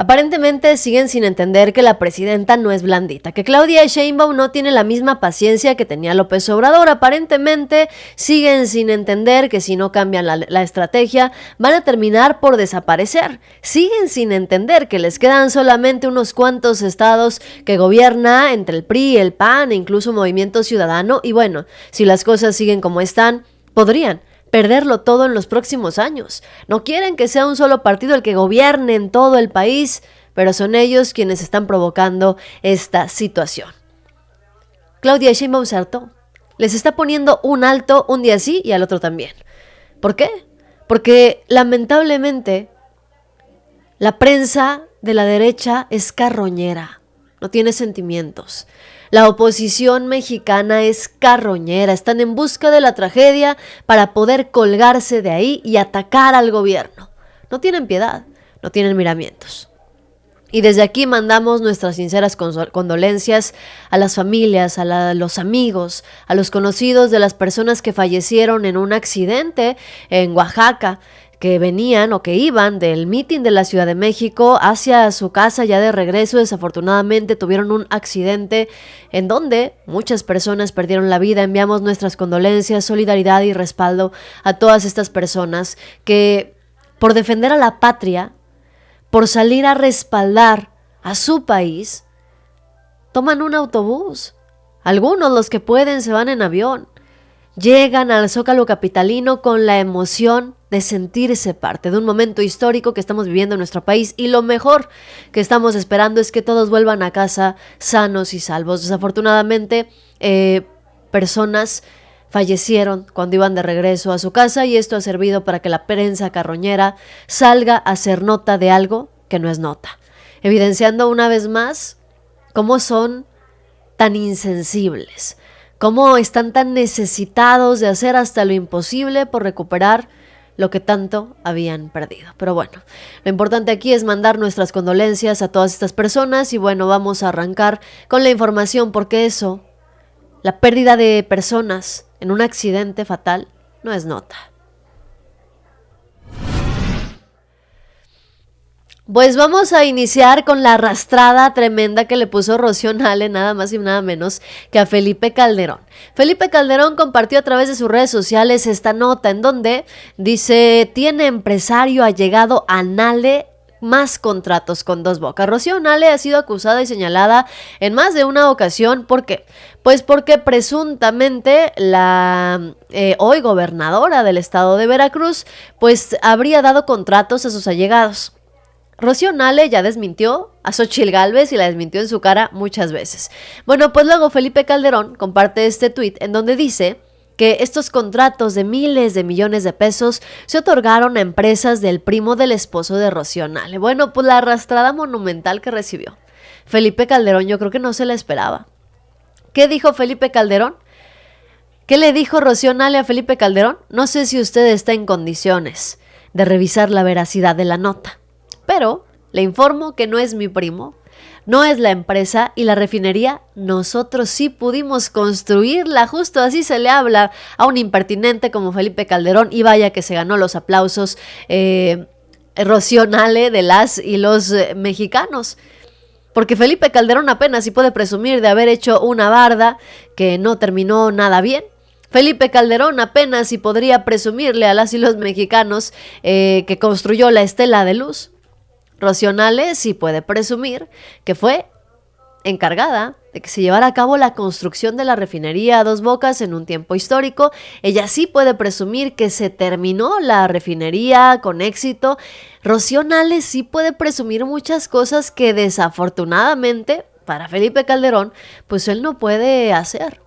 Aparentemente siguen sin entender que la presidenta no es blandita, que Claudia Sheinbaum no tiene la misma paciencia que tenía López Obrador. Aparentemente siguen sin entender que si no cambian la estrategia van a terminar por desaparecer. Siguen sin entender que les quedan solamente unos cuantos estados que gobierna entre el PRI, el PAN e incluso Movimiento Ciudadano. Y bueno, si las cosas siguen como están, podrían perderlo todo en los próximos años. No quieren que sea un solo partido el que gobierne en todo el país, pero son ellos quienes están provocando esta situación. Claudia Sheinbaum se hartó. Les está poniendo un alto un día sí y al otro también. ¿Por qué? Porque lamentablemente la prensa de la derecha es carroñera, no tiene sentimientos. La oposición mexicana es carroñera, están en busca de la tragedia para poder colgarse de ahí y atacar al gobierno. No tienen piedad, no tienen miramientos. Y desde aquí mandamos nuestras sinceras condolencias a las familias, a los amigos, a los conocidos de las personas que fallecieron en un accidente en Oaxaca, que venían o que iban del mitin de la Ciudad de México hacia su casa ya de regreso. Desafortunadamente tuvieron un accidente en donde muchas personas perdieron la vida. Enviamos nuestras condolencias, solidaridad y respaldo a todas estas personas que por defender a la patria, por salir a respaldar a su país, toman un autobús. Algunos, los que pueden, se van en avión. Llegan al Zócalo capitalino con la emoción de sentirse parte de un momento histórico que estamos viviendo en nuestro país, y lo mejor que estamos esperando es que todos vuelvan a casa sanos y salvos. Desafortunadamente, personas fallecieron cuando iban de regreso a su casa, y esto ha servido para que la prensa carroñera salga a hacer nota de algo que no es nota, evidenciando una vez más cómo son tan insensibles, cómo están tan necesitados de hacer hasta lo imposible por recuperar lo que tanto habían perdido. Pero bueno, lo importante aquí es mandar nuestras condolencias a todas estas personas. Y bueno, vamos a arrancar con la información, porque eso, la pérdida de personas en un accidente fatal, no es nota. Pues vamos a iniciar con la arrastrada tremenda que le puso Rocío Nale, nada más y nada menos que a Felipe Calderón. Felipe Calderón compartió a través de sus redes sociales esta nota en donde dice: tiene empresario allegado a Nale más contratos con Dos Bocas. Rocío Nale ha sido acusada y señalada en más de una ocasión. ¿Por qué? Pues porque presuntamente la hoy gobernadora del estado de Veracruz pues habría dado contratos a sus allegados. Rocío Nale ya desmintió a Xóchitl Gálvez y la desmintió en su cara muchas veces. Bueno, pues luego Felipe Calderón comparte este tuit en donde dice que estos contratos de miles de millones de pesos se otorgaron a empresas del primo del esposo de Rocío Nale. Bueno, pues la arrastrada monumental que recibió Felipe Calderón, yo creo que no se la esperaba. ¿Qué dijo Felipe Calderón? ¿Qué le dijo Rocío Nale a Felipe Calderón? No sé si usted está en condiciones de revisar la veracidad de la nota, pero le informo que no es mi primo, no es la empresa y la refinería, nosotros sí pudimos construirla. Justo así se le habla a un impertinente como Felipe Calderón, y vaya que se ganó los aplausos Rocío Nale de las y los mexicanos. Porque Felipe Calderón apenas sí puede presumir de haber hecho una barda que no terminó nada bien. Felipe Calderón apenas sí podría presumirle a las y los mexicanos que construyó la Estela de Luz. Rocío Nale sí puede presumir que fue encargada de que se llevara a cabo la construcción de la refinería Dos Bocas en un tiempo histórico. Ella sí puede presumir que se terminó la refinería con éxito. Rocío Nale sí puede presumir muchas cosas que desafortunadamente para Felipe Calderón pues él no puede hacer.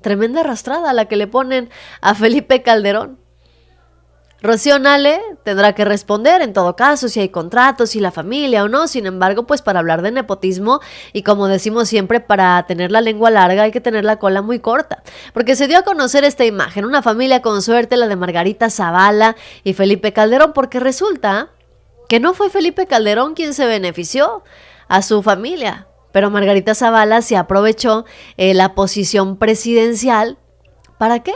Tremenda arrastrada la que le ponen a Felipe Calderón. Rocío Nale tendrá que responder en todo caso si hay contratos, si la familia o no. Sin embargo, pues para hablar de nepotismo, y como decimos siempre, para tener la lengua larga hay que tener la cola muy corta, porque se dio a conocer esta imagen, una familia con suerte, la de Margarita Zavala y Felipe Calderón, porque resulta que no fue Felipe Calderón quien se benefició a su familia, pero Margarita Zavala se aprovechó la posición presidencial ¿Para qué?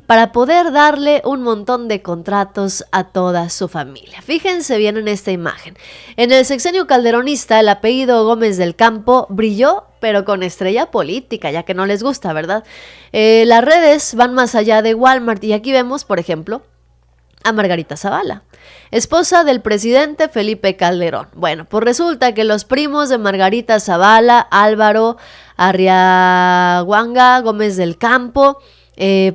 Para poder darle un montón de contratos a toda su familia. Fíjense bien en esta imagen. En el sexenio calderonista, el apellido Gómez del Campo brilló, pero con estrella política, ya que no les gusta, ¿verdad? Las redes van más allá de Walmart y aquí vemos, por ejemplo, a Margarita Zavala, esposa del presidente Felipe Calderón. Bueno, pues resulta que los primos de Margarita Zavala, Álvaro Arriaguanga Gómez del Campo,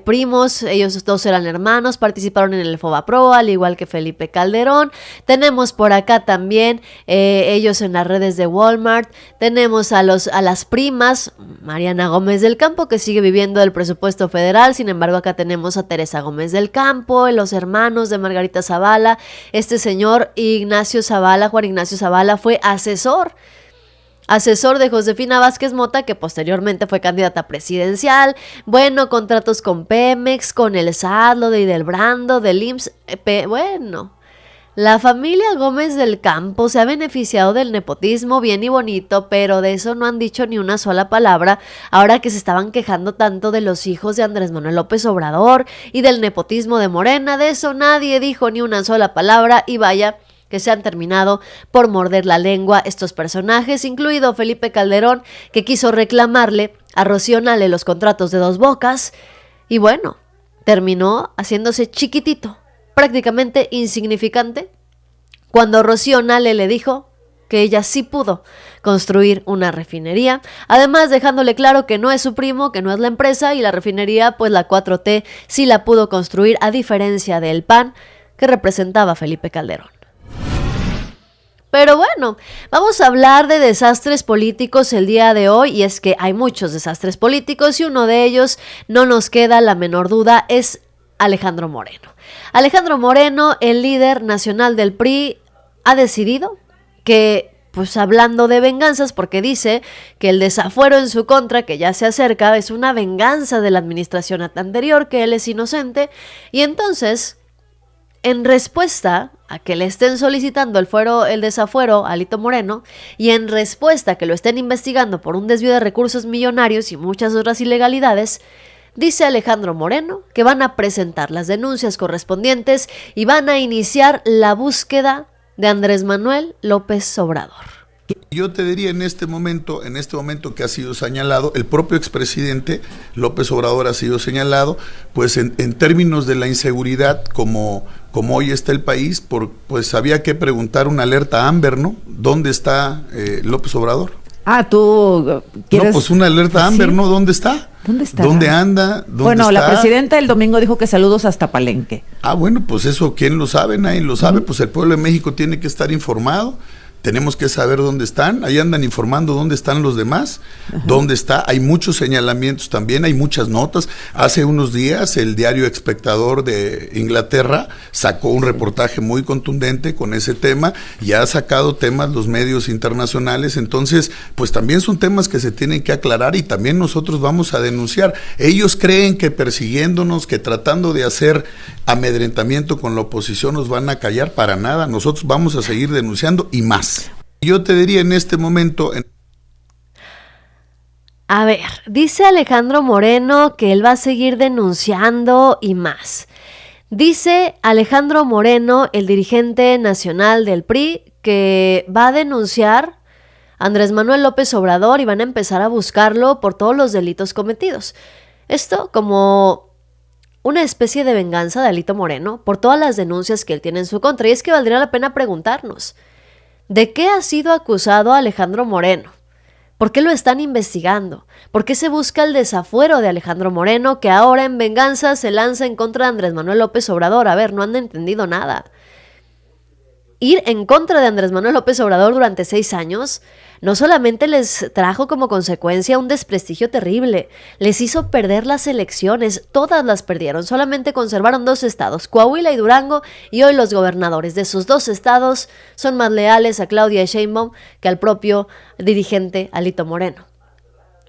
primos, ellos dos eran hermanos, participaron en el FOBAPROA, al igual que Felipe Calderón. Tenemos por acá también ellos en las redes de Walmart. Tenemos a las primas, Mariana Gómez del Campo, que sigue viviendo del presupuesto federal. Sin embargo, acá tenemos a Teresa Gómez del Campo, los hermanos de Margarita Zavala. Este señor Ignacio Zavala, Juan Ignacio Zavala, fue asesor de Josefina Vázquez Mota, que posteriormente fue candidata presidencial. Bueno, contratos con Pemex, con el SAT, lo de Idelbrando, del IMSS. Bueno, la familia Gómez del Campo se ha beneficiado del nepotismo bien y bonito, pero de eso no han dicho ni una sola palabra, ahora que se estaban quejando tanto de los hijos de Andrés Manuel López Obrador y del nepotismo de Morena. De eso nadie dijo ni una sola palabra, y vaya que se han terminado por morder la lengua estos personajes, incluido Felipe Calderón, que quiso reclamarle a Rocío Nale los contratos de Dos Bocas, y bueno, terminó haciéndose chiquitito, prácticamente insignificante, cuando Rocío Nale le dijo que ella sí pudo construir una refinería, además dejándole claro que no es su primo, que no es la empresa, y la refinería, pues la 4T sí la pudo construir, a diferencia del PAN que representaba Felipe Calderón. Pero bueno, vamos a hablar de desastres políticos el día de hoy, y es que hay muchos desastres políticos y uno de ellos, no nos queda la menor duda, es Alejandro Moreno. Alejandro Moreno, el líder nacional del PRI, ha decidido que, pues hablando de venganzas, porque dice que el desafuero en su contra, que ya se acerca, es una venganza de la administración anterior, que él es inocente, y entonces, en respuesta a que le estén solicitando el desafuero a Alito Moreno, y en respuesta a que lo estén investigando por un desvío de recursos millonarios y muchas otras ilegalidades, dice Alejandro Moreno que van a presentar las denuncias correspondientes y van a iniciar la búsqueda de Andrés Manuel López Obrador. Yo te diría en este momento que ha sido señalado, el propio expresidente López Obrador ha sido señalado, pues en términos de la inseguridad, como hoy está el país, pues había que preguntar una alerta Amber, ¿no? ¿Dónde está López Obrador? ¿Tú quieres? No, pues una alerta Amber, ¿sí? ¿No? ¿Dónde está? ¿Dónde está? ¿Dónde anda? ¿Dónde bueno, está? La presidenta el domingo dijo que saludos hasta Palenque. Bueno, pues eso, ¿quién lo sabe? Nadie lo sabe, pues el pueblo de México tiene que estar informado. Tenemos que saber dónde están, ahí andan informando dónde están los demás, dónde está, hay muchos señalamientos también, hay muchas notas. Hace unos días el diario Espectador de Inglaterra sacó un reportaje muy contundente con ese tema, y ha sacado temas los medios internacionales. Entonces, pues también son temas que se tienen que aclarar, y también nosotros vamos a denunciar. Ellos creen que persiguiéndonos, que tratando de hacer amedrentamiento con la oposición nos van a callar. Para nada, nosotros vamos a seguir denunciando y más. Yo te diría en este momento... A ver, dice Alejandro Moreno que él va a seguir denunciando y más. Dice Alejandro Moreno, el dirigente nacional del PRI, que va a denunciar a Andrés Manuel López Obrador y van a empezar a buscarlo por todos los delitos cometidos. Esto como una especie de venganza de Alito Moreno por todas las denuncias que él tiene en su contra. Y es que valdría la pena preguntarnos, ¿de qué ha sido acusado Alejandro Moreno? ¿Por qué lo están investigando? ¿Por qué se busca el desafuero de Alejandro Moreno, que ahora en venganza se lanza en contra de Andrés Manuel López Obrador? A ver, no han entendido nada. Ir en contra de Andrés Manuel López Obrador durante 6 años no solamente les trajo como consecuencia un desprestigio terrible, les hizo perder las elecciones, todas las perdieron, solamente conservaron 2 estados, Coahuila y Durango, y hoy los gobernadores de esos 2 estados son más leales a Claudia Sheinbaum que al propio dirigente Alito Moreno.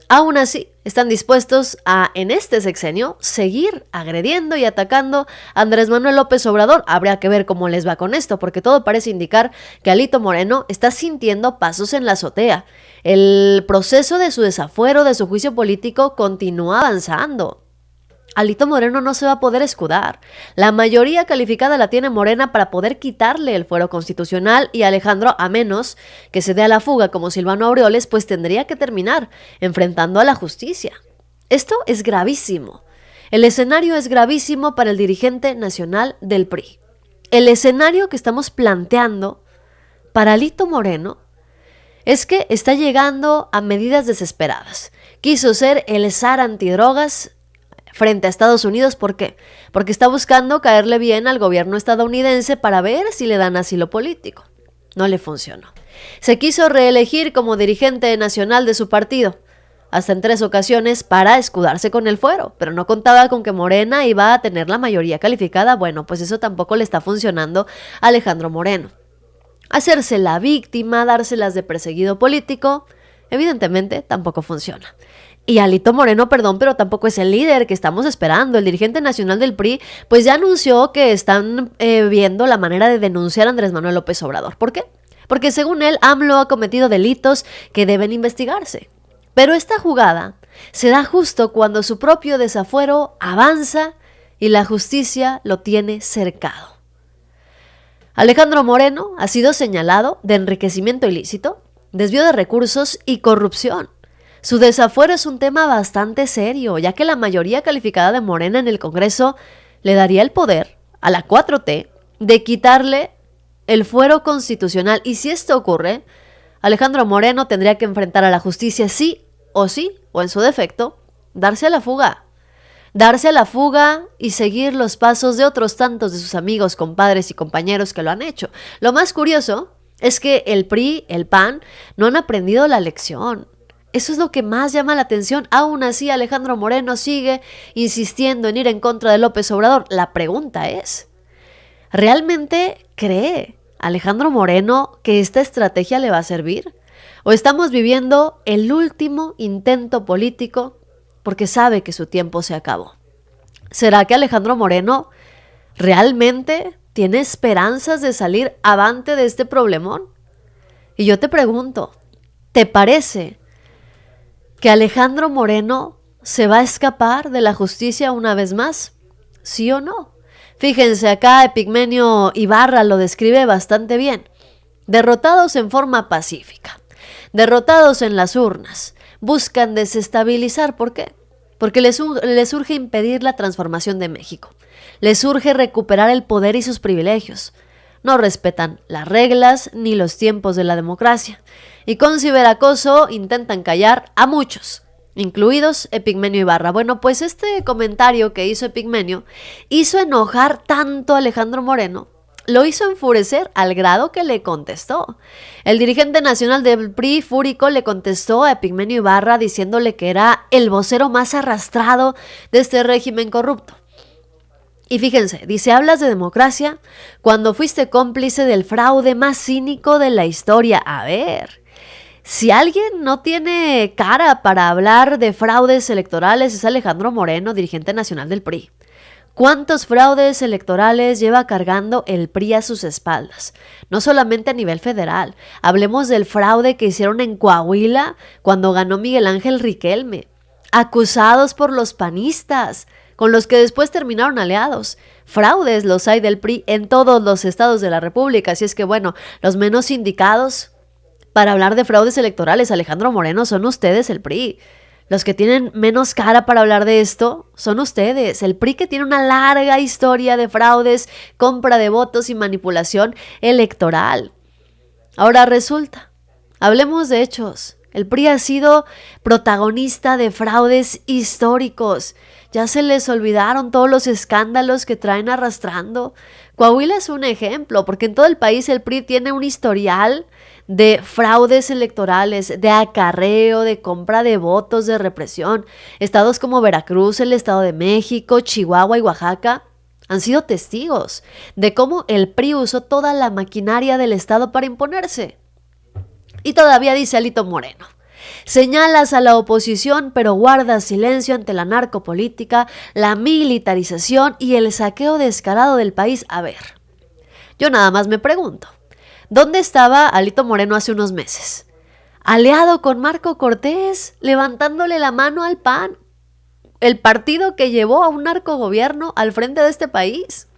Aún así, están dispuestos a, en este sexenio, seguir agrediendo y atacando a Andrés Manuel López Obrador. Habría que ver cómo les va con esto, porque todo parece indicar que Alito Moreno está sintiendo pasos en la azotea. El proceso de su desafuero, de su juicio político, continúa avanzando. Alito Moreno no se va a poder escudar. La mayoría calificada la tiene Morena para poder quitarle el fuero constitucional y Alejandro, a menos que se dé a la fuga como Silvano Aureoles, pues tendría que terminar enfrentando a la justicia. Esto es gravísimo. El escenario es gravísimo para el dirigente nacional del PRI. El escenario que estamos planteando para Alito Moreno es que está llegando a medidas desesperadas. Quiso ser el zar antidrogas frente a Estados Unidos. ¿Por qué? Porque está buscando caerle bien al gobierno estadounidense para ver si le dan asilo político. No le funcionó. Se quiso reelegir como dirigente nacional de su partido, hasta en 3 ocasiones para escudarse con el fuero, pero no contaba con que Morena iba a tener la mayoría calificada. Bueno, pues eso tampoco le está funcionando a Alejandro Moreno. Hacerse la víctima, dárselas de perseguido político, evidentemente tampoco funciona. Y Alito Moreno, perdón, pero tampoco es el líder que estamos esperando. El dirigente nacional del PRI, pues ya anunció que están viendo la manera de denunciar a Andrés Manuel López Obrador. ¿Por qué? Porque según él, AMLO ha cometido delitos que deben investigarse. Pero esta jugada se da justo cuando su propio desafuero avanza y la justicia lo tiene cercado. Alejandro Moreno ha sido señalado de enriquecimiento ilícito, desvío de recursos y corrupción. Su desafuero es un tema bastante serio, ya que la mayoría calificada de Morena en el Congreso le daría el poder a la 4T de quitarle el fuero constitucional. Y si esto ocurre, Alejandro Moreno tendría que enfrentar a la justicia sí, o en su defecto, darse a la fuga. Darse a la fuga y seguir los pasos de otros tantos de sus amigos, compadres y compañeros que lo han hecho. Lo más curioso es que el PRI, el PAN, no han aprendido la lección. Eso es lo que más llama la atención. Aún así, Alejandro Moreno sigue insistiendo en ir en contra de López Obrador. La pregunta es, ¿realmente cree Alejandro Moreno que esta estrategia le va a servir? ¿O estamos viviendo el último intento político porque sabe que su tiempo se acabó? ¿Será que Alejandro Moreno realmente tiene esperanzas de salir avante de este problemón? Y yo te pregunto, ¿te parece que Alejandro Moreno se va a escapar de la justicia una vez más? ¿Sí o no? Fíjense, acá Epigmenio Ibarra lo describe bastante bien. Derrotados en forma pacífica, derrotados en las urnas, buscan desestabilizar. ¿Por qué? Porque les urge impedir la transformación de México. Les urge recuperar el poder y sus privilegios. No respetan las reglas ni los tiempos de la democracia. Y con ciberacoso intentan callar a muchos, incluidos Epigmenio Ibarra. Bueno, pues este comentario que hizo Epigmenio hizo enojar tanto a Alejandro Moreno, lo hizo enfurecer al grado que le contestó. El dirigente nacional del PRI, fúrico, le contestó a Epigmenio Ibarra diciéndole que era el vocero más arrastrado de este régimen corrupto. Y fíjense, dice, hablas de democracia cuando fuiste cómplice del fraude más cínico de la historia. A ver, si alguien no tiene cara para hablar de fraudes electorales es Alejandro Moreno, dirigente nacional del PRI. ¿Cuántos fraudes electorales lleva cargando el PRI a sus espaldas? No solamente a nivel federal. Hablemos del fraude que hicieron en Coahuila cuando ganó Miguel Ángel Riquelme. Acusados por los panistas, con los que después terminaron aliados. Fraudes los hay del PRI en todos los estados de la República. Así es que bueno, los menos indicados para hablar de fraudes electorales, Alejandro Moreno, son ustedes, el PRI. Los que tienen menos cara para hablar de esto son ustedes. El PRI, que tiene una larga historia de fraudes, compra de votos y manipulación electoral. Ahora resulta, hablemos de hechos. El PRI ha sido protagonista de fraudes históricos. Ya se les olvidaron todos los escándalos que traen arrastrando. Coahuila es un ejemplo, porque en todo el país el PRI tiene un historial de fraudes electorales, de acarreo, de compra de votos, de represión. Estados como Veracruz, el Estado de México, Chihuahua y Oaxaca han sido testigos de cómo el PRI usó toda la maquinaria del Estado para imponerse. Y todavía dice Alito Moreno, señalas a la oposición pero guardas silencio ante la narcopolítica, la militarización y el saqueo descarado del país. A ver, yo nada más me pregunto, ¿dónde estaba Alito Moreno hace unos meses? Aliado con Marco Cortés, levantándole la mano al PAN. el partido que llevó a un narcogobierno al frente de este país.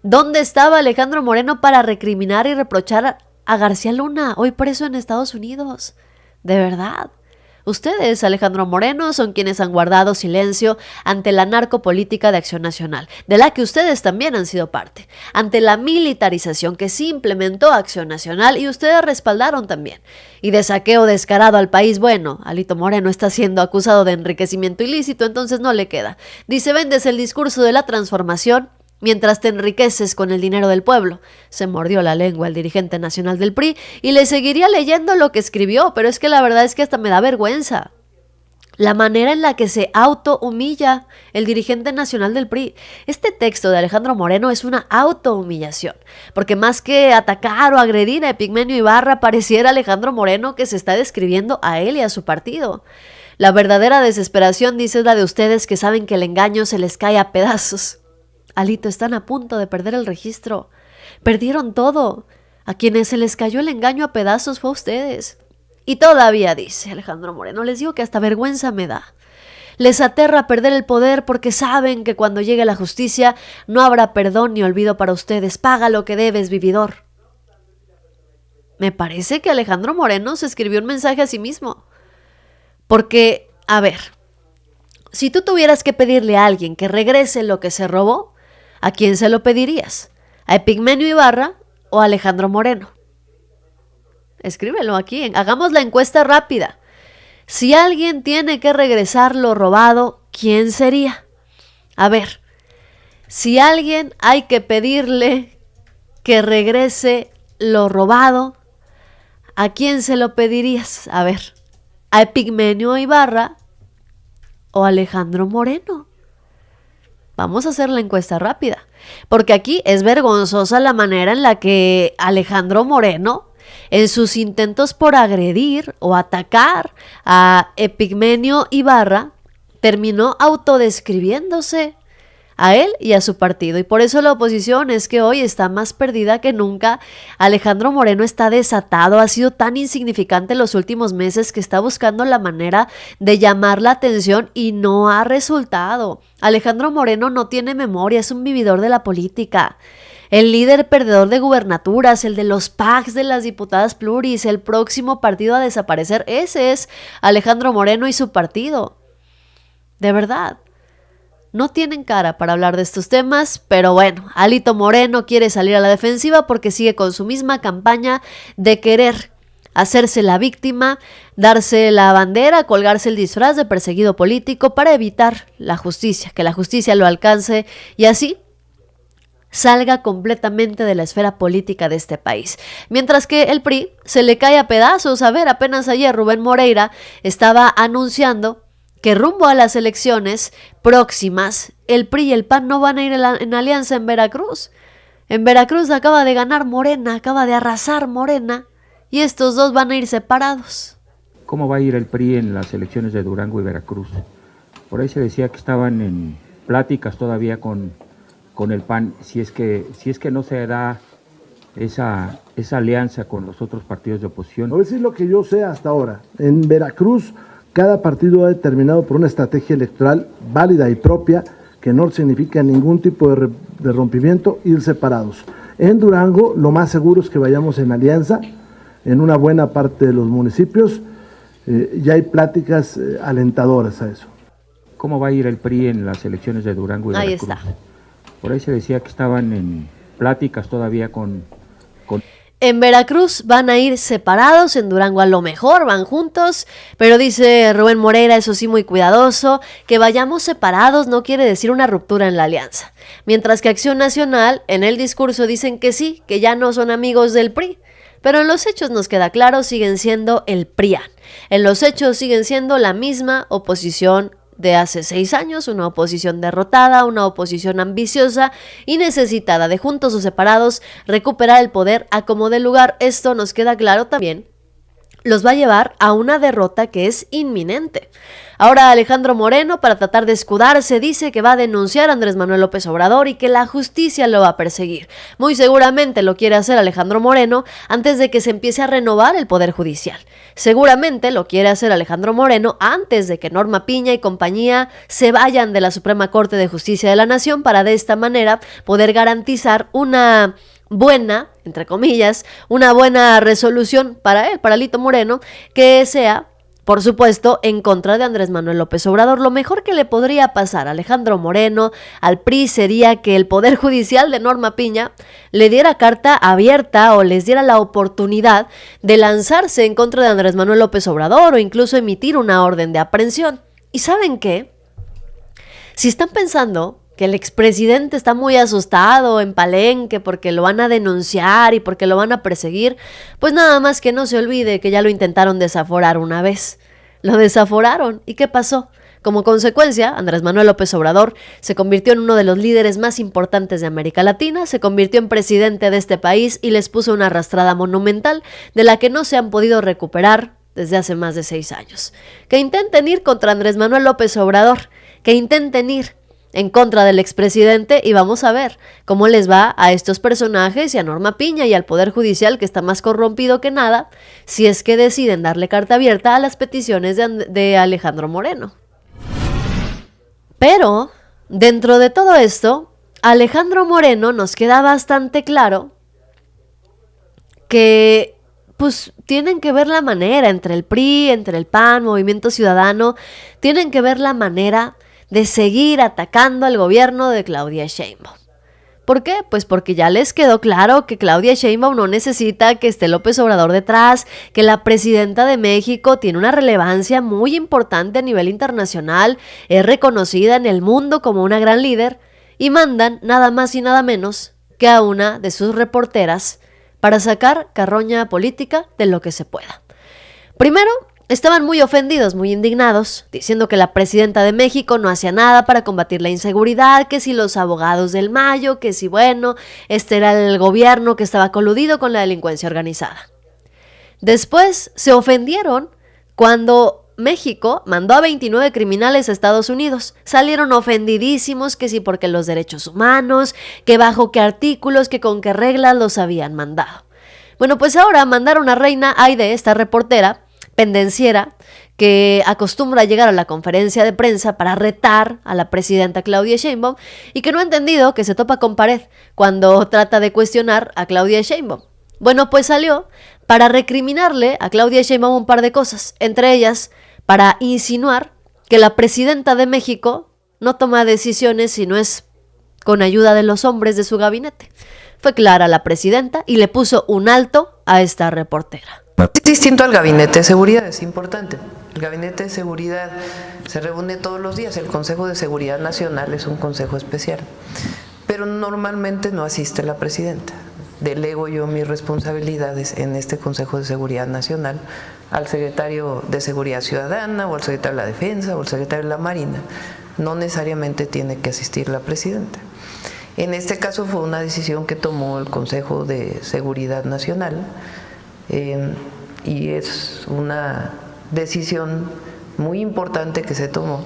¿Dónde estaba Alejandro Moreno para recriminar y reprochar a García Luna, hoy preso en Estados Unidos? De verdad. Ustedes, Alejandro Moreno, son quienes han guardado silencio ante la narcopolítica de Acción Nacional, de la que ustedes también han sido parte, ante la militarización que sí implementó Acción Nacional y ustedes respaldaron también, y de saqueo descarado al país. Bueno, Alito Moreno está siendo acusado de enriquecimiento ilícito, entonces no le queda. Dice, vendes el discurso de la transformación mientras te enriqueces con el dinero del pueblo. Se mordió la lengua el dirigente nacional del PRI y le seguiría leyendo lo que escribió, pero es que la verdad es que hasta me da vergüenza la manera en la que se autohumilla el dirigente nacional del PRI. Este texto de Alejandro Moreno es una autohumillación, porque más que atacar o agredir a Epigmenio Ibarra, pareciera Alejandro Moreno que se está describiendo a él y a su partido. La verdadera desesperación, dice, es la de ustedes que saben que el engaño se les cae a pedazos. Alito, están a punto de perder el registro. Perdieron todo. A quienes se les cayó el engaño a pedazos fue a ustedes. Y todavía, dice Alejandro Moreno, les digo que hasta vergüenza me da. Les aterra perder el poder porque saben que cuando llegue la justicia no habrá perdón ni olvido para ustedes. Paga lo que debes, vividor. Me parece que Alejandro Moreno se escribió un mensaje a sí mismo. Porque, a ver, si tú tuvieras que pedirle a alguien que regrese lo que se robó, ¿a quién se lo pedirías? ¿A Epigmenio Ibarra o a Alejandro Moreno? Escríbelo aquí, hagamos la encuesta rápida. Si alguien tiene que regresar lo robado, ¿quién sería? A ver, si alguien hay que pedirle que regrese lo robado, ¿a quién se lo pedirías? A ver, ¿a Epigmenio Ibarra o a Alejandro Moreno? Vamos a hacer la encuesta rápida, porque aquí es vergonzosa la manera en la que Alejandro Moreno, en sus intentos por agredir o atacar a Epigmenio Ibarra, terminó autodescribiéndose a él y a su partido. Y por eso la oposición es que hoy está más perdida que nunca. Alejandro Moreno está desatado, ha sido tan insignificante en los últimos meses que está buscando la manera de llamar la atención y no ha resultado. Alejandro Moreno no tiene memoria, es un vividor de la política. El líder perdedor de gubernaturas, el de los PACs de las diputadas pluris, el próximo partido a desaparecer, ese es Alejandro Moreno y su partido. De verdad. No tienen cara para hablar de estos temas, pero bueno, Alito Moreno quiere salir a la defensiva porque sigue con su misma campaña de querer hacerse la víctima, darse la bandera, colgarse el disfraz de perseguido político para evitar la justicia, que la justicia lo alcance y así salga completamente de la esfera política de este país. Mientras que el PRI se le cae a pedazos. A ver, apenas ayer Rubén Moreira estaba anunciando que rumbo a las elecciones próximas, el PRI y el PAN no van a ir en alianza en Veracruz. En Veracruz acaba de ganar Morena, acaba de arrasar Morena, y estos dos van a ir separados. ¿Cómo va a ir el PRI en las elecciones de Durango y Veracruz? Por ahí se decía que estaban en pláticas todavía con el PAN, si es que no se da esa alianza con los otros partidos de oposición. No es lo que yo sé hasta ahora. En Veracruz, cada partido ha determinado por una estrategia electoral válida y propia, que no significa ningún tipo de rompimiento, ir separados. En Durango, lo más seguro es que vayamos en alianza, en una buena parte de los municipios, ya hay pláticas alentadoras a eso. ¿Cómo va a ir el PRI en las elecciones de Durango y Veracruz? Ahí está. Por ahí se decía que estaban en pláticas todavía con... En Veracruz van a ir separados, en Durango a lo mejor van juntos, pero dice Rubén Moreira, eso sí muy cuidadoso, que vayamos separados no quiere decir una ruptura en la alianza. Mientras que Acción Nacional, en el discurso dicen que sí, que ya no son amigos del PRI. Pero en los hechos nos queda claro, siguen siendo el PRIAN. En los hechos siguen siendo la misma oposición de hace 6 años, una oposición derrotada, una oposición ambiciosa y necesitada de juntos o separados recuperar el poder a como dé lugar. Esto nos queda claro también los va a llevar a una derrota que es inminente. Ahora Alejandro Moreno, para tratar de escudarse, dice que va a denunciar a Andrés Manuel López Obrador y que la justicia lo va a perseguir. Muy seguramente lo quiere hacer Alejandro Moreno antes de que se empiece a renovar el Poder Judicial. Seguramente lo quiere hacer Alejandro Moreno antes de que Norma Piña y compañía se vayan de la Suprema Corte de Justicia de la Nación para de esta manera poder garantizar una buena, entre comillas, una buena resolución para él, para Alito Moreno, que sea, por supuesto, en contra de Andrés Manuel López Obrador. Lo mejor que le podría pasar a Alejandro Moreno, al PRI, sería que el Poder Judicial de Norma Piña le diera carta abierta o les diera la oportunidad de lanzarse en contra de Andrés Manuel López Obrador o incluso emitir una orden de aprehensión. ¿Y saben qué? Si están pensando que el expresidente está muy asustado en Palenque porque lo van a denunciar y porque lo van a perseguir, pues nada más que no se olvide que ya lo intentaron desaforar una vez. Lo desaforaron. ¿Y qué pasó? Como consecuencia, Andrés Manuel López Obrador se convirtió en uno de los líderes más importantes de América Latina, se convirtió en presidente de este país y les puso una arrastrada monumental de la que no se han podido recuperar desde hace más de 6 años. Que intenten ir contra Andrés Manuel López Obrador, que intenten ir en contra del expresidente y vamos a ver cómo les va a estos personajes y a Norma Piña y al Poder Judicial, que está más corrompido que nada, si es que deciden darle carta abierta a las peticiones de Alejandro Moreno. Pero, dentro de todo esto, Alejandro Moreno nos queda bastante claro que pues tienen que ver la manera entre el PRI, entre el PAN, Movimiento Ciudadano, tienen que ver la manera de seguir atacando al gobierno de Claudia Sheinbaum. ¿Por qué? Pues porque ya les quedó claro que Claudia Sheinbaum no necesita que esté López Obrador detrás, que la presidenta de México tiene una relevancia muy importante a nivel internacional, es reconocida en el mundo como una gran líder, y mandan nada más y nada menos que a una de sus reporteras para sacar carroña política de lo que se pueda. Primero, estaban muy ofendidos, muy indignados, diciendo que la presidenta de México no hacía nada para combatir la inseguridad, que si los abogados del Mayo, que si bueno, este era el gobierno que estaba coludido con la delincuencia organizada. Después se ofendieron cuando México mandó a 29 criminales a Estados Unidos. Salieron ofendidísimos, que si porque los derechos humanos, que bajo qué artículos, que con qué reglas los habían mandado. Bueno, pues ahora mandaron a Reina Aide, esta reportera pendenciera, que acostumbra a llegar a la conferencia de prensa para retar a la presidenta Claudia Sheinbaum y que no ha entendido que se topa con pared cuando trata de cuestionar a Claudia Sheinbaum. Bueno, pues salió para recriminarle a Claudia Sheinbaum un par de cosas, entre ellas para insinuar que la presidenta de México no toma decisiones si no es con ayuda de los hombres de su gabinete. Fue clara la presidenta y le puso un alto a esta reportera. Es distinto al gabinete de seguridad, es importante. El gabinete de seguridad se reúne todos los días, el Consejo de Seguridad Nacional es un consejo especial, pero normalmente no asiste la presidenta. Delego yo mis responsabilidades en este Consejo de Seguridad Nacional al secretario de Seguridad Ciudadana o al secretario de la Defensa o al secretario de la Marina. No necesariamente tiene que asistir la presidenta. En este caso fue una decisión que tomó el Consejo de Seguridad Nacional. Y es una decisión muy importante que se tomó.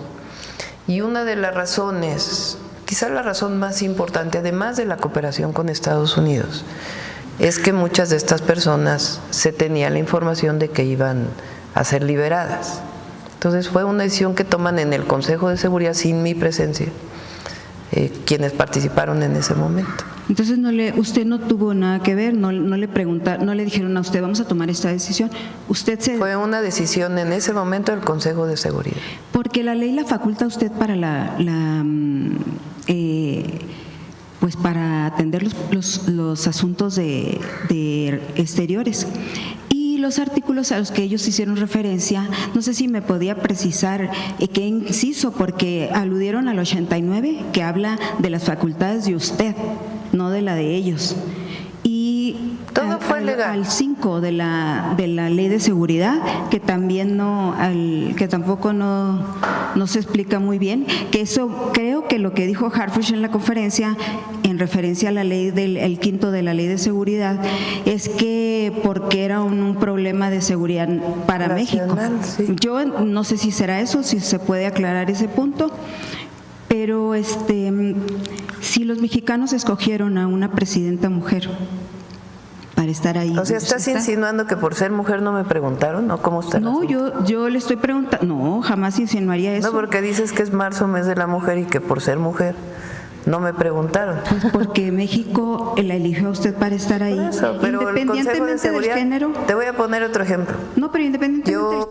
Y una de las razones, quizás la razón más importante, además de la cooperación con Estados Unidos, es que muchas de estas personas se tenía la información de que iban a ser liberadas. Entonces fue una decisión que toman en el Consejo de Seguridad sin mi presencia, quienes participaron en ese momento. Entonces usted no tuvo nada que ver, no le preguntaron, no le dijeron a usted vamos a tomar esta decisión. Fue una decisión en ese momento del Consejo de Seguridad. Porque la ley la faculta a usted para pues para atender los asuntos de exteriores. Y los artículos a los que ellos hicieron referencia, no sé si me podía precisar qué inciso, porque aludieron al 89, que habla de las facultades de usted, no de la de ellos. Y todo fue legal. Al 5 de la ley de seguridad, que también que tampoco no se explica muy bien, que eso creo que lo que dijo Harfuch en la conferencia en en referencia a la ley el quinto de la ley de seguridad, es que porque era un problema de seguridad para Nacional, México. sí. Yo no sé si será eso, si se puede aclarar ese punto, pero si los mexicanos escogieron a una presidenta mujer para estar ahí. O sea, ¿estás insinuando que por ser mujer no me preguntaron? ¿O cómo está el No, asunto? yo le estoy preguntando, no, jamás insinuaría eso. No, porque dices que es marzo, mes de la mujer, y que por ser mujer no me preguntaron. Porque México la eligió a usted para estar ahí. Por eso, pero el Consejo de Independientemente del Seguridad, género. te voy a poner otro ejemplo. No, pero independientemente.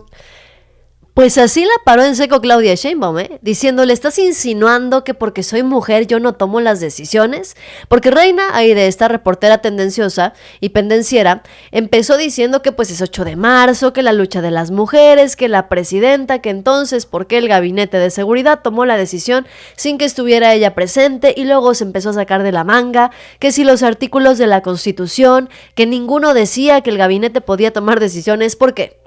Pues así la paró en seco Claudia Sheinbaum, diciéndole, ¿estás insinuando que porque soy mujer yo no tomo las decisiones? Porque Reina Aide, esta reportera tendenciosa y pendenciera, empezó diciendo que pues es 8 de marzo, que la lucha de las mujeres, que la presidenta, que entonces por qué el gabinete de seguridad tomó la decisión sin que estuviera ella presente, y luego se empezó a sacar de la manga que si los artículos de la Constitución, que ninguno decía que el gabinete podía tomar decisiones. ¿Por qué?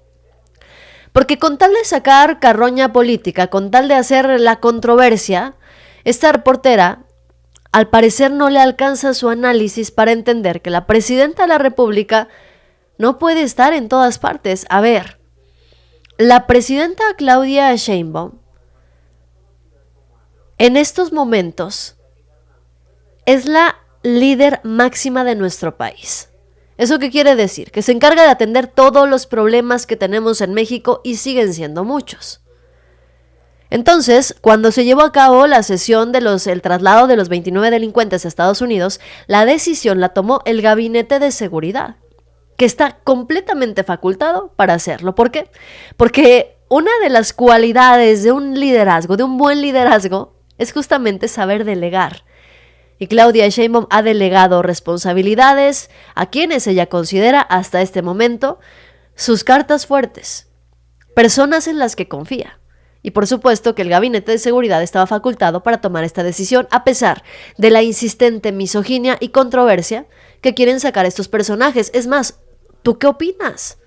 Porque con tal de sacar carroña política, con tal de hacer la controversia, esta reportera al parecer no le alcanza su análisis para entender que la presidenta de la República no puede estar en todas partes. A ver, la presidenta Claudia Sheinbaum en estos momentos es la líder máxima de nuestro país. ¿Eso qué quiere decir? Que se encarga de atender todos los problemas que tenemos en México, y siguen siendo muchos. Entonces, cuando se llevó a cabo la sesión de el traslado de los 29 delincuentes a Estados Unidos, la decisión la tomó el Gabinete de Seguridad, que está completamente facultado para hacerlo. ¿Por qué? Porque una de las cualidades de un liderazgo, de un buen liderazgo, es justamente saber delegar. Y Claudia Sheinbaum ha delegado responsabilidades a quienes ella considera hasta este momento sus cartas fuertes, personas en las que confía. Y por supuesto que el Gabinete de Seguridad estaba facultado para tomar esta decisión, a pesar de la insistente misoginia y controversia que quieren sacar estos personajes. Es más, ¿tú qué opinas?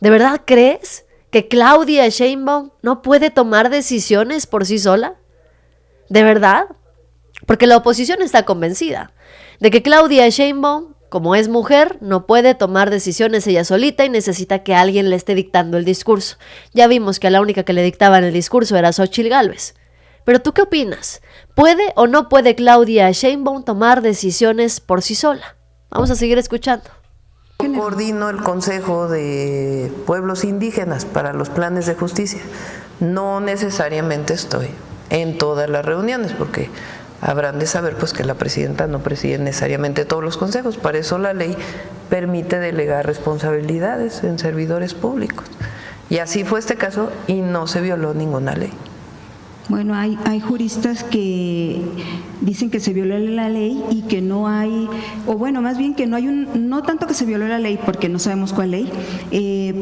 ¿De verdad crees que Claudia Sheinbaum no puede tomar decisiones por sí sola? ¿De verdad? Porque la oposición está convencida de que Claudia Sheinbaum, como es mujer, no puede tomar decisiones ella solita y necesita que alguien le esté dictando el discurso. Ya vimos que la única que le dictaba en el discurso era Xóchitl Gálvez. Pero ¿tú qué opinas? ¿Puede o no puede Claudia Sheinbaum tomar decisiones por sí sola? Vamos a seguir escuchando. Coordino el Consejo de Pueblos Indígenas para los planes de justicia. No necesariamente estoy en todas las reuniones, porque habrán de saber pues que la presidenta no preside necesariamente todos los consejos. Para eso la ley permite delegar responsabilidades en servidores públicos. Y así fue este caso y no se violó ninguna ley. Bueno, hay juristas que dicen que se violó la ley y que no hay, o bueno, más bien que no hay no tanto que se violó la ley, porque no sabemos cuál ley,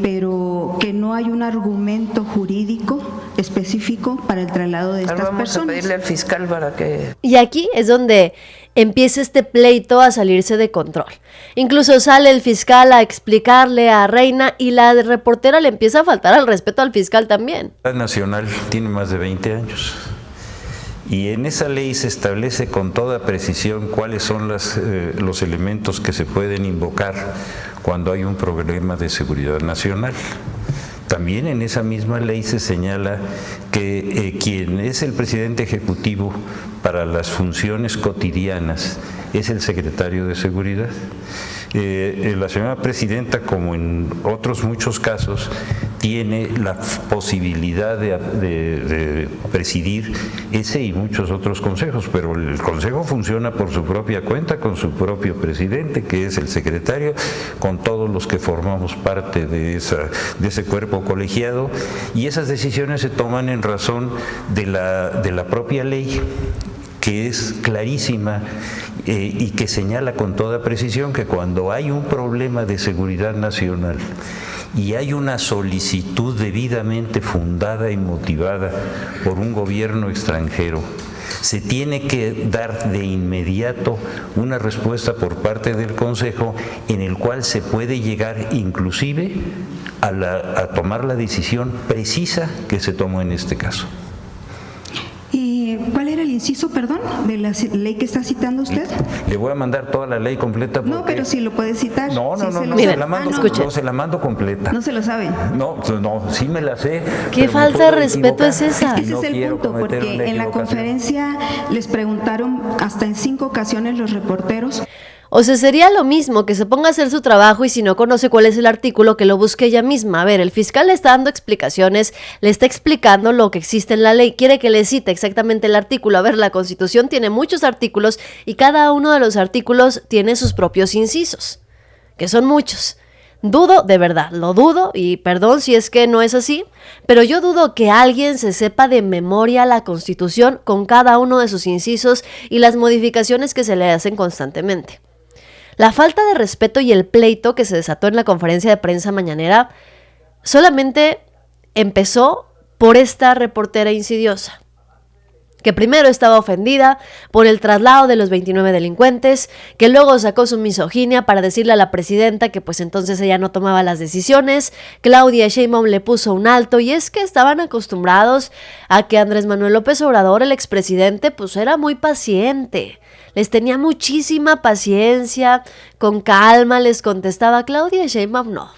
pero que no hay un argumento jurídico específico para el traslado de estas Vamos personas. a pedirle al fiscal para que... Y aquí es donde empieza este pleito a salirse de control. Incluso sale el fiscal a explicarle a Reina, y la reportera le empieza a faltar al respeto al fiscal también. La nacional tiene más de 20 años y en esa ley se establece con toda precisión cuáles son los elementos que se pueden invocar cuando hay un problema de seguridad nacional. También en esa misma ley se señala que quien es el presidente ejecutivo para las funciones cotidianas es el secretario de Seguridad. La señora presidenta, como en otros muchos casos, tiene la posibilidad de presidir ese y muchos otros consejos, pero el consejo funciona por su propia cuenta, con su propio presidente, que es el secretario, con todos los que formamos parte de ese cuerpo colegiado, y esas decisiones se toman en razón de la propia ley, que es clarísima y que señala con toda precisión que cuando hay un problema de seguridad nacional y hay una solicitud debidamente fundada y motivada por un gobierno extranjero, se tiene que dar de inmediato una respuesta por parte del Consejo, en el cual se puede llegar inclusive a tomar la decisión precisa que se tomó en este caso. ¿Cuál era el inciso, perdón, de la ley que está citando usted? Le voy a mandar toda la ley completa. No, pero si lo puede citar. No, Si se lo se sabe. la mando, escuche. se la mando completa. No se lo sabe. No, sí me la sé. ¿Qué pero me falta puedo de respeto equivocar. es esa? Ese No es el quiero punto, cometer porque una en la equivocación. conferencia les preguntaron hasta en 5 ocasiones los reporteros. O sea, sería lo mismo que se ponga a hacer su trabajo y si no conoce cuál es el artículo, que lo busque ella misma. A ver, el fiscal le está dando explicaciones, le está explicando lo que existe en la ley, quiere que le cite exactamente el artículo. A ver, la Constitución tiene muchos artículos y cada uno de los artículos tiene sus propios incisos, que son muchos. Dudo, de verdad, lo dudo, y perdón si es que no es así, pero yo dudo que alguien se sepa de memoria la Constitución con cada uno de sus incisos y las modificaciones que se le hacen constantemente. La falta de respeto y el pleito que se desató en la conferencia de prensa mañanera solamente empezó por esta reportera insidiosa, que primero estaba ofendida por el traslado de los 29 delincuentes, que luego sacó su misoginia para decirle a la presidenta que pues entonces ella no tomaba las decisiones. Claudia Sheinbaum le puso un alto, y es que estaban acostumbrados a que Andrés Manuel López Obrador, el expresidente, pues era muy paciente. Les tenía muchísima paciencia, con calma les contestaba. Claudia Sheinbaum no.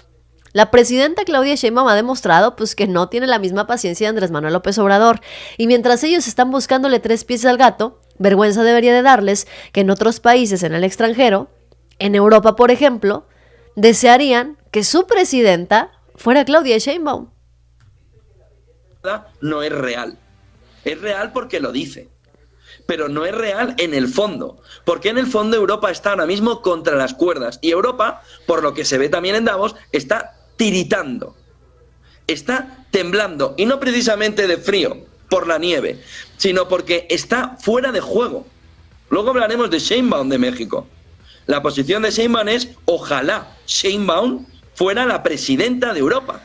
La presidenta Claudia Sheinbaum ha demostrado pues que no tiene la misma paciencia de Andrés Manuel López Obrador, y mientras ellos están buscándole 3 pies al gato, vergüenza debería de darles que en otros países en el extranjero, en Europa por ejemplo, desearían que su presidenta fuera Claudia Sheinbaum. No es real. Es real porque lo dice, pero no es real en el fondo, porque en el fondo Europa está ahora mismo contra las cuerdas, y Europa, por lo que se ve también en Davos, está tiritando, está temblando, y no precisamente de frío por la nieve, sino porque está fuera de juego. Luego hablaremos de Sheinbaum de México. La posición de Sheinbaum es: ojalá Sheinbaum fuera la presidenta de Europa,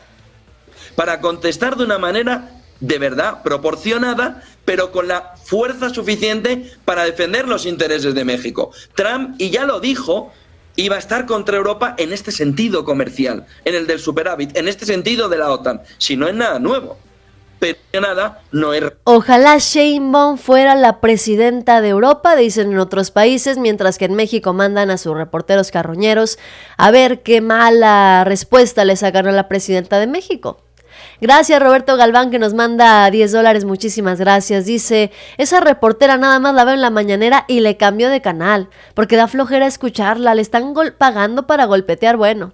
para contestar de una manera de verdad proporcionada, pero con la fuerza suficiente para defender los intereses de México. Trump, y ya lo dijo, iba a estar contra Europa en este sentido comercial, en el del superávit, en este sentido de la OTAN. Si no es nada nuevo, pero nada no es... Ojalá Sheinbaum fuera la presidenta de Europa, dicen en otros países, mientras que en México mandan a sus reporteros carroñeros a ver qué mala respuesta le sacaron a la presidenta de México. Gracias Roberto Galván, que nos manda $10, muchísimas gracias. Dice, esa reportera nada más la veo en la mañanera y le cambió de canal, porque da flojera escucharla, le están pagando para golpetear. Bueno,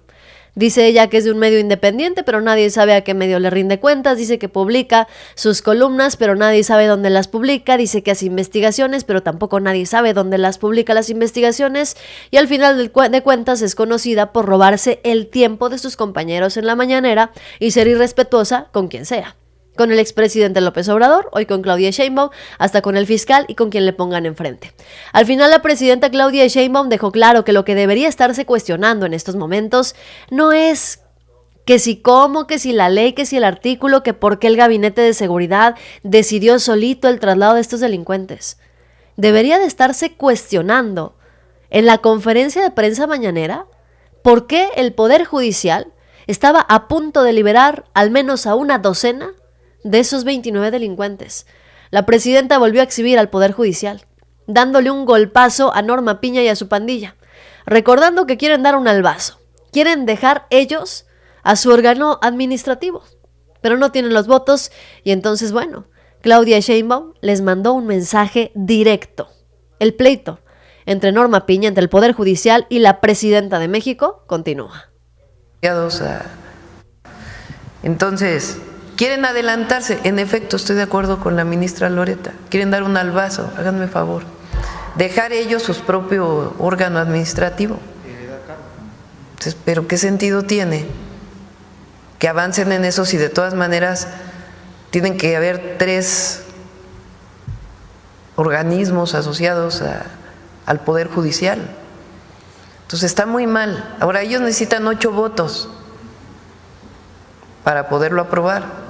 dice ella que es de un medio independiente, pero nadie sabe a qué medio le rinde cuentas. Dice que publica sus columnas, pero nadie sabe dónde las publica. Dice que hace investigaciones, pero tampoco nadie sabe dónde las publica las investigaciones. Y al final de cuentas es conocida por robarse el tiempo de sus compañeros en la mañanera y ser irrespetuosa con quien sea. Con el expresidente López Obrador, hoy con Claudia Sheinbaum, hasta con el fiscal y con quien le pongan enfrente. Al final la presidenta Claudia Sheinbaum dejó claro que lo que debería estarse cuestionando en estos momentos no es que si cómo, que si la ley, que si el artículo, que por qué el gabinete de seguridad decidió solito el traslado de estos delincuentes. Debería de estarse cuestionando en la conferencia de prensa mañanera por qué el Poder Judicial estaba a punto de liberar al menos a una docena de esos 29 delincuentes. La presidenta volvió a exhibir al Poder Judicial, dándole un golpazo a Norma Piña y a su pandilla, recordando que quieren dar un albazo, quieren dejar ellos a su órgano administrativo, pero no tienen los votos, y entonces, bueno, Claudia Sheinbaum les mandó un mensaje directo. El pleito entre Norma Piña, entre el Poder Judicial y la presidenta de México continúa. Entonces, quieren adelantarse. En efecto, estoy de acuerdo con la ministra Loreta. Quieren dar un albazo, háganme favor. Dejar ellos su propio órgano administrativo. Entonces, ¿pero qué sentido tiene que avancen en eso si de todas maneras tienen que haber 3 organismos asociados al Poder Judicial? Entonces está muy mal. Ahora ellos necesitan 8 votos para poderlo aprobar.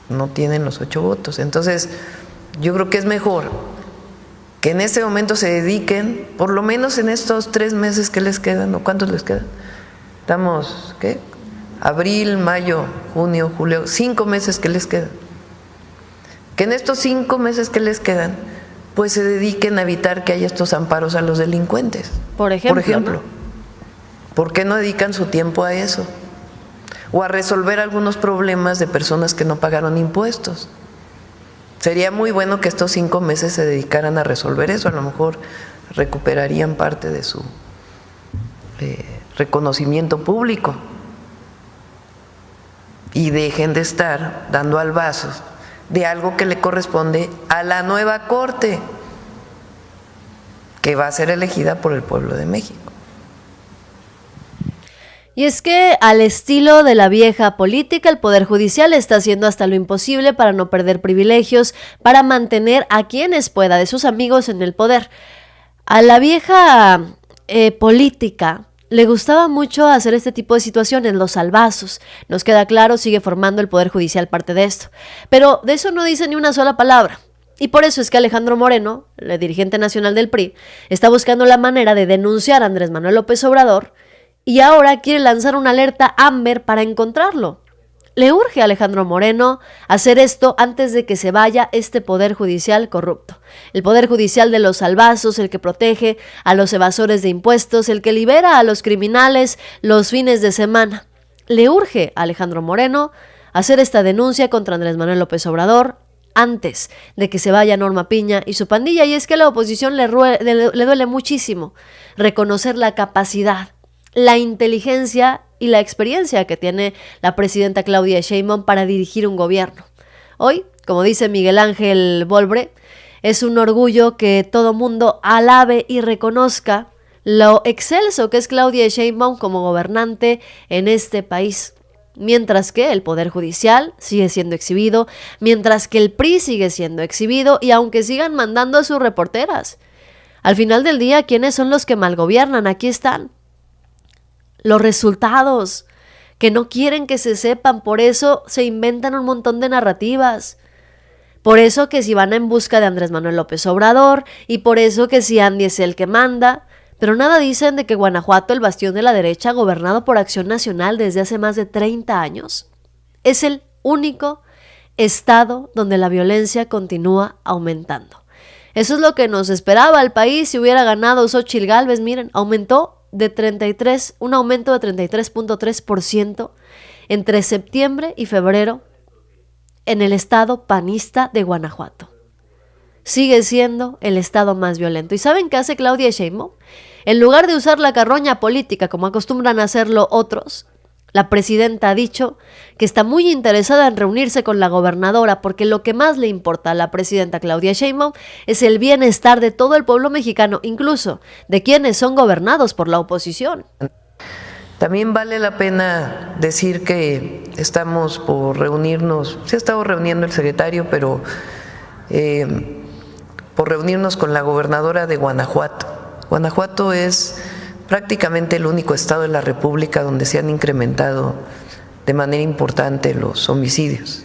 No tienen los 8 votos. Entonces yo creo que es mejor que en este momento se dediquen, por lo menos en estos 3 meses que les quedan, ¿o cuántos les quedan? Estamos, ¿qué? Abril, mayo, junio, julio, 5 meses que les quedan. Que en estos 5 meses que les quedan pues se dediquen a evitar que haya estos amparos a los delincuentes. Por ejemplo. ¿No? ¿Por qué no dedican su tiempo a eso? O a resolver algunos problemas de personas que no pagaron impuestos. Sería muy bueno que estos 5 meses se dedicaran a resolver eso, a lo mejor recuperarían parte de su reconocimiento público y dejen de estar dando albazos de algo que le corresponde a la nueva Corte, que va a ser elegida por el pueblo de México. Y es que, al estilo de la vieja política, el Poder Judicial está haciendo hasta lo imposible para no perder privilegios, para mantener a quienes pueda de sus amigos en el poder. A la vieja política le gustaba mucho hacer este tipo de situaciones, los salvazos. Nos queda claro, sigue formando el Poder Judicial parte de esto. Pero de eso no dice ni una sola palabra. Y por eso es que Alejandro Moreno, el dirigente nacional del PRI, está buscando la manera de denunciar a Andrés Manuel López Obrador y ahora quiere lanzar una alerta Amber para encontrarlo. Le urge a Alejandro Moreno hacer esto antes de que se vaya este Poder Judicial corrupto. El Poder Judicial de los salvazos, el que protege a los evasores de impuestos, el que libera a los criminales los fines de semana. Le urge a Alejandro Moreno hacer esta denuncia contra Andrés Manuel López Obrador antes de que se vaya Norma Piña y su pandilla. Y es que a la oposición le duele muchísimo reconocer la capacidad, la inteligencia y la experiencia que tiene la presidenta Claudia Sheinbaum para dirigir un gobierno. Hoy, como dice Miguel Ángel Volbre, es un orgullo que todo mundo alabe y reconozca lo excelso que es Claudia Sheinbaum como gobernante en este país. Mientras que el Poder Judicial sigue siendo exhibido, mientras que el PRI sigue siendo exhibido y aunque sigan mandando a sus reporteras. Al final del día, ¿quiénes son los que malgobiernan? Aquí están los resultados, que no quieren que se sepan, por eso se inventan un montón de narrativas. Por eso que si van en busca de Andrés Manuel López Obrador, y por eso que si Andy es el que manda, pero nada dicen de que Guanajuato, el bastión de la derecha, gobernado por Acción Nacional desde hace más de 30 años, es el único estado donde la violencia continúa aumentando. Eso es lo que nos esperaba el país si hubiera ganado Xóchitl Gálvez. Miren, un aumento de 33.3% entre septiembre y febrero en el estado panista de Guanajuato. Sigue siendo el estado más violento. ¿Y saben qué hace Claudia Sheinbaum? En lugar de usar la carroña política como acostumbran a hacerlo otros, la presidenta ha dicho que está muy interesada en reunirse con la gobernadora porque lo que más le importa a la presidenta Claudia Sheinbaum es el bienestar de todo el pueblo mexicano, incluso de quienes son gobernados por la oposición. También vale la pena decir que estamos por reunirnos, se ha estado reuniendo el secretario, pero por reunirnos con la gobernadora de Guanajuato. Guanajuato es prácticamente el único estado de la República donde se han incrementado de manera importante los homicidios.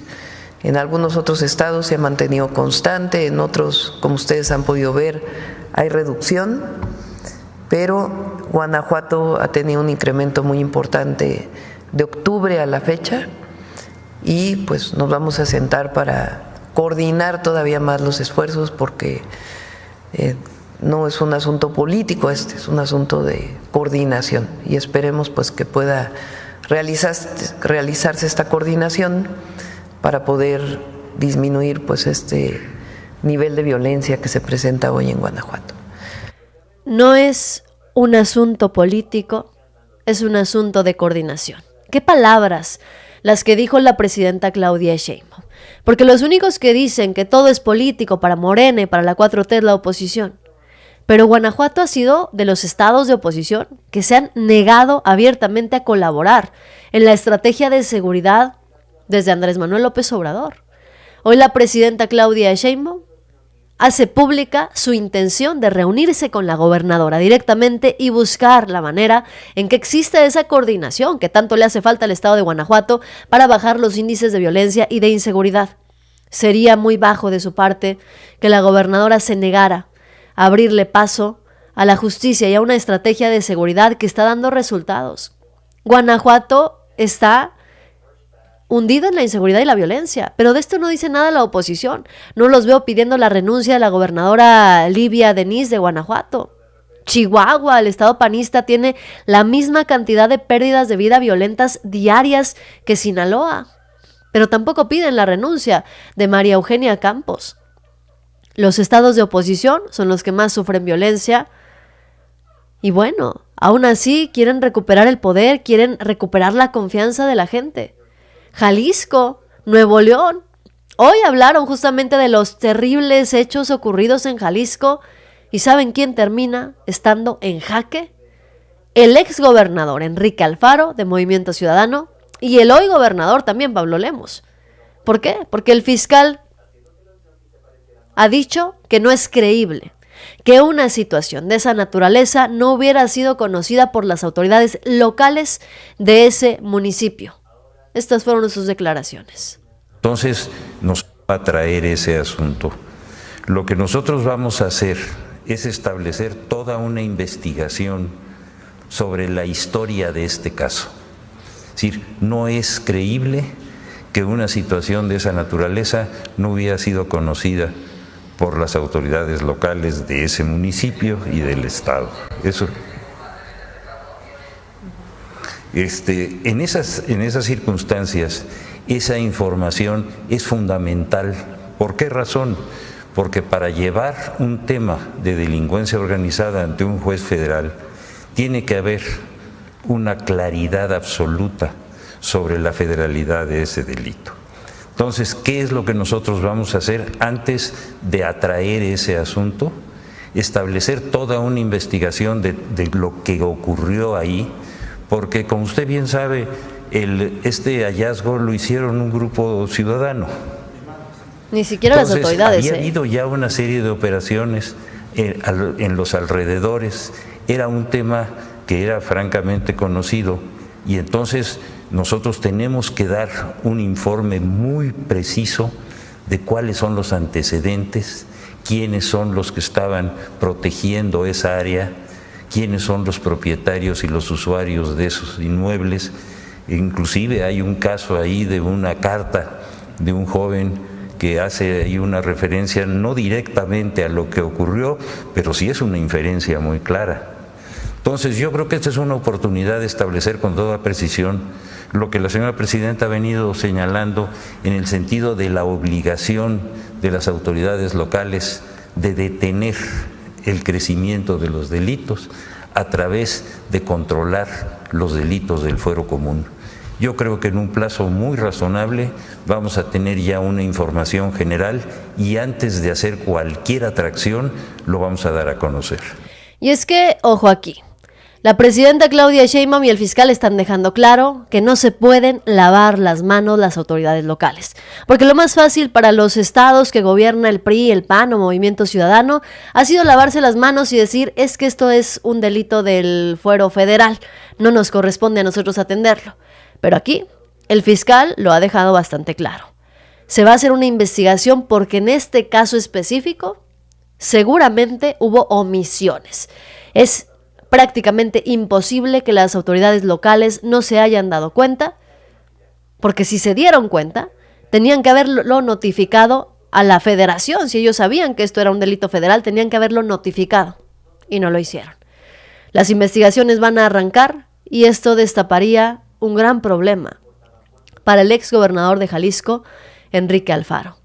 En algunos otros estados se ha mantenido constante, en otros, como ustedes han podido ver, hay reducción, pero Guanajuato ha tenido un incremento muy importante de octubre a la fecha y pues nos vamos a sentar para coordinar todavía más los esfuerzos porque no es un asunto político, es un asunto de coordinación y esperemos pues que pueda realizarse esta coordinación para poder disminuir pues este nivel de violencia que se presenta hoy en Guanajuato. No es un asunto político, es un asunto de coordinación. ¿Qué palabras las que dijo la presidenta Claudia Sheinbaum? Porque los únicos que dicen que todo es político para Morena y para la 4T es la oposición. Pero Guanajuato ha sido de los estados de oposición que se han negado abiertamente a colaborar en la estrategia de seguridad desde Andrés Manuel López Obrador. Hoy la presidenta Claudia Sheinbaum hace pública su intención de reunirse con la gobernadora directamente y buscar la manera en que exista esa coordinación que tanto le hace falta al estado de Guanajuato para bajar los índices de violencia y de inseguridad. Sería muy bajo de su parte que la gobernadora se negara a abrirle paso a la justicia y a una estrategia de seguridad que está dando resultados. Guanajuato está hundido en la inseguridad y la violencia. Pero de esto no dice nada la oposición. No los veo pidiendo la renuncia de la gobernadora Livia Denis de Guanajuato. Chihuahua, el estado panista, tiene la misma cantidad de pérdidas de vida violentas diarias que Sinaloa. Pero tampoco piden la renuncia de María Eugenia Campos. Los estados de oposición son los que más sufren violencia. Y bueno, aún así quieren recuperar el poder, quieren recuperar la confianza de la gente. Jalisco, Nuevo León. Hoy hablaron justamente de los terribles hechos ocurridos en Jalisco. ¿Y saben quién termina estando en jaque? El exgobernador Enrique Alfaro, de Movimiento Ciudadano, y el hoy gobernador también, Pablo Lemos. ¿Por qué? Porque el fiscal ha dicho que no es creíble que una situación de esa naturaleza no hubiera sido conocida por las autoridades locales de ese municipio. Estas fueron sus declaraciones. Entonces nos va a traer ese asunto. Lo que nosotros vamos a hacer es establecer toda una investigación sobre la historia de este caso. Es decir, no es creíble que una situación de esa naturaleza no hubiera sido conocida por las autoridades locales de ese municipio y del estado. Eso. En esas circunstancias, esa información es fundamental. ¿Por qué razón? Porque para llevar un tema de delincuencia organizada ante un juez federal, tiene que haber una claridad absoluta sobre la federalidad de ese delito. Entonces, ¿qué es lo que nosotros vamos a hacer antes de atraer ese asunto? Establecer toda una investigación de lo que ocurrió ahí, porque como usted bien sabe, este hallazgo lo hicieron un grupo ciudadano. Ni siquiera entonces, las autoridades. Había habido ya una serie de operaciones en los alrededores. Era un tema que era francamente conocido y entonces nosotros tenemos que dar un informe muy preciso de cuáles son los antecedentes, quiénes son los que estaban protegiendo esa área, quiénes son los propietarios y los usuarios de esos inmuebles. Inclusive hay un caso ahí de una carta de un joven que hace ahí una referencia no directamente a lo que ocurrió, pero sí es una inferencia muy clara. Entonces yo creo que esta es una oportunidad de establecer con toda precisión lo que la señora presidenta ha venido señalando en el sentido de la obligación de las autoridades locales de detener el crecimiento de los delitos a través de controlar los delitos del fuero común. Yo creo que en un plazo muy razonable vamos a tener ya una información general y antes de hacer cualquier atracción lo vamos a dar a conocer. Y es que, ojo aquí, la presidenta Claudia Sheinbaum y el fiscal están dejando claro que no se pueden lavar las manos las autoridades locales. Porque lo más fácil para los estados que gobierna el PRI, el PAN o Movimiento Ciudadano ha sido lavarse las manos y decir es que esto es un delito del fuero federal, no nos corresponde a nosotros atenderlo. Pero aquí el fiscal lo ha dejado bastante claro. Se va a hacer una investigación porque en este caso específico seguramente hubo omisiones. Es prácticamente imposible que las autoridades locales no se hayan dado cuenta, porque si se dieron cuenta, tenían que haberlo notificado a la federación. Si ellos sabían que esto era un delito federal, tenían que haberlo notificado y no lo hicieron. Las investigaciones van a arrancar y esto destaparía un gran problema para el exgobernador de Jalisco, Enrique Alfaro.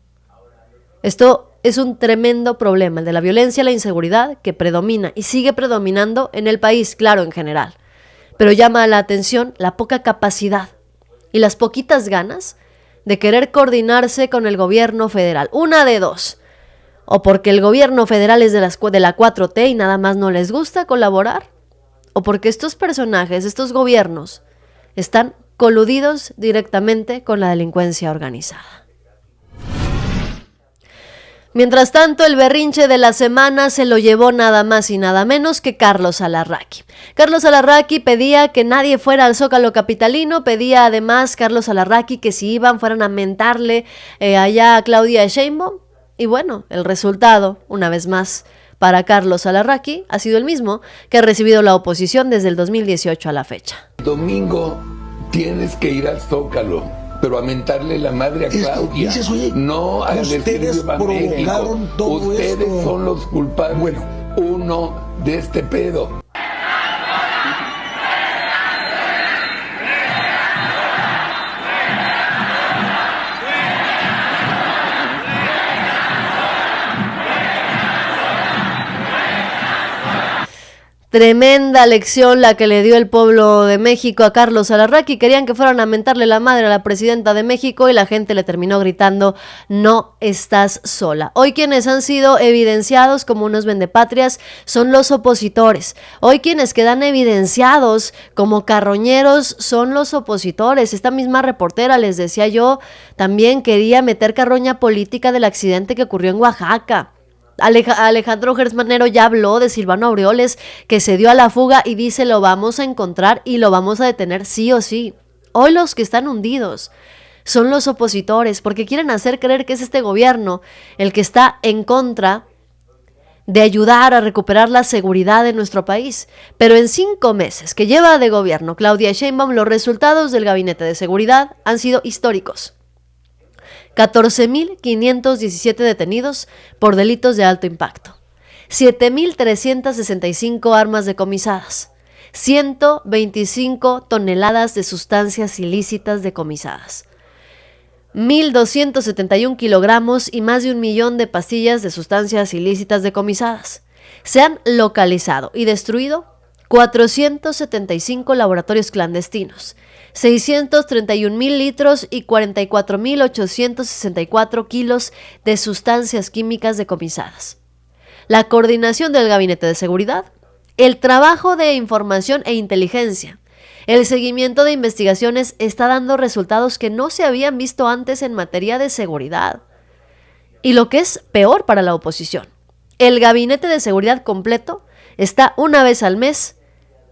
Esto es un tremendo problema, el de la violencia y la inseguridad que predomina y sigue predominando en el país, claro, en general. Pero llama la atención la poca capacidad y las poquitas ganas de querer coordinarse con el gobierno federal. Una de dos. O porque el gobierno federal es de la 4T y nada más no les gusta colaborar, o porque estos personajes, estos gobiernos, están coludidos directamente con la delincuencia organizada. Mientras tanto, el berrinche de la semana se lo llevó nada más y nada menos que Carlos Alarraqui. Carlos Alarraqui pedía que nadie fuera al Zócalo capitalino, pedía además Carlos Alarraqui que si iban fueran a mentarle allá a Claudia Sheinbaum. Y bueno, el resultado, una vez más, para Carlos Alarraqui ha sido el mismo que ha recibido la oposición desde el 2018 a la fecha. Domingo tienes que ir al Zócalo pero a mentarle la madre a Claudia, dices, oye, no a decirle a México. Ustedes son los culpables, uno, de este pedo. Tremenda lección la que le dio el pueblo de México a Carlos Alarraqui. Querían que fueran a mentarle la madre a la presidenta de México y la gente le terminó gritando: no estás sola. Hoy quienes han sido evidenciados como unos vendepatrias son los opositores. Hoy quienes quedan evidenciados como carroñeros son los opositores. Esta misma reportera, les decía yo, también quería meter carroña política del accidente que ocurrió en Oaxaca. Alejandro Gersmanero ya habló de Silvano Aureoles, que se dio a la fuga y dice: lo vamos a encontrar y lo vamos a detener sí o sí. Hoy los que están hundidos son los opositores, porque quieren hacer creer que es este gobierno el que está en contra de ayudar a recuperar la seguridad de nuestro país. Pero en 5 meses que lleva de gobierno Claudia Sheinbaum, los resultados del Gabinete de Seguridad han sido históricos. 14.517 detenidos por delitos de alto impacto, 7.365 armas decomisadas, 125 toneladas de sustancias ilícitas decomisadas, 1.271 kilogramos y más de 1 millón de pastillas de sustancias ilícitas decomisadas. Se han localizado y destruido 475 laboratorios clandestinos, 631,000 litros y 44,864 kilos de sustancias químicas decomisadas. La coordinación del Gabinete de Seguridad, el trabajo de información e inteligencia, el seguimiento de investigaciones está dando resultados que no se habían visto antes en materia de seguridad. Y lo que es peor para la oposición, el Gabinete de Seguridad completo está una vez al mes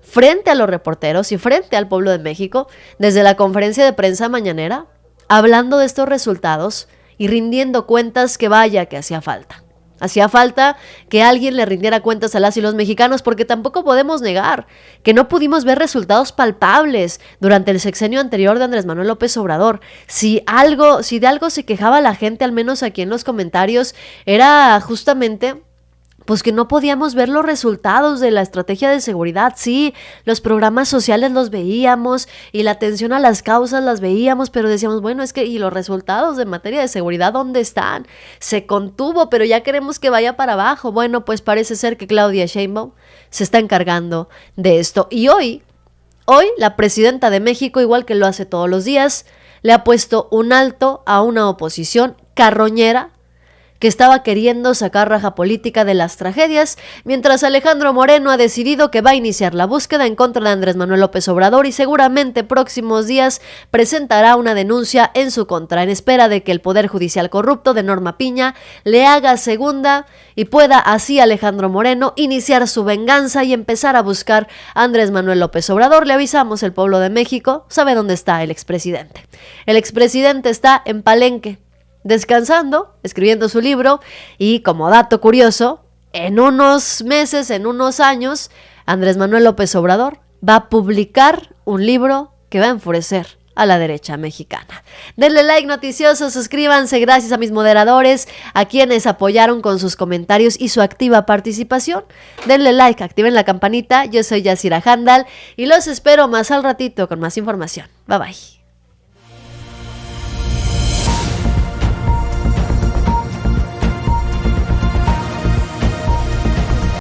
frente a los reporteros y frente al pueblo de México, desde la conferencia de prensa mañanera, hablando de estos resultados y rindiendo cuentas que vaya que hacía falta. Hacía falta que alguien le rindiera cuentas a las y los mexicanos, porque tampoco podemos negar que no pudimos ver resultados palpables durante el sexenio anterior de Andrés Manuel López Obrador. Si de algo se quejaba la gente, al menos aquí en los comentarios, era justamente pues que no podíamos ver los resultados de la estrategia de seguridad. Sí, los programas sociales los veíamos y la atención a las causas las veíamos, pero decíamos, bueno, es que ¿y los resultados de materia de seguridad dónde están? Se contuvo, pero ya queremos que vaya para abajo. Bueno, pues parece ser que Claudia Sheinbaum se está encargando de esto. Y hoy la presidenta de México, igual que lo hace todos los días, le ha puesto un alto a una oposición carroñera que estaba queriendo sacar raja política de las tragedias, mientras Alejandro Moreno ha decidido que va a iniciar la búsqueda en contra de Andrés Manuel López Obrador y seguramente próximos días presentará una denuncia en su contra, en espera de que el Poder Judicial corrupto de Norma Piña le haga segunda y pueda así Alejandro Moreno iniciar su venganza y empezar a buscar a Andrés Manuel López Obrador. Le avisamos, el pueblo de México sabe dónde está el expresidente. El expresidente está en Palenque, descansando, escribiendo su libro, y como dato curioso, en unos meses, en unos años, Andrés Manuel López Obrador va a publicar un libro que va a enfurecer a la derecha mexicana. Denle like, noticiosos, suscríbanse, gracias a mis moderadores, a quienes apoyaron con sus comentarios y su activa participación. Denle like, activen la campanita. Yo soy Yasira Handal y los espero más al ratito con más información. Bye bye.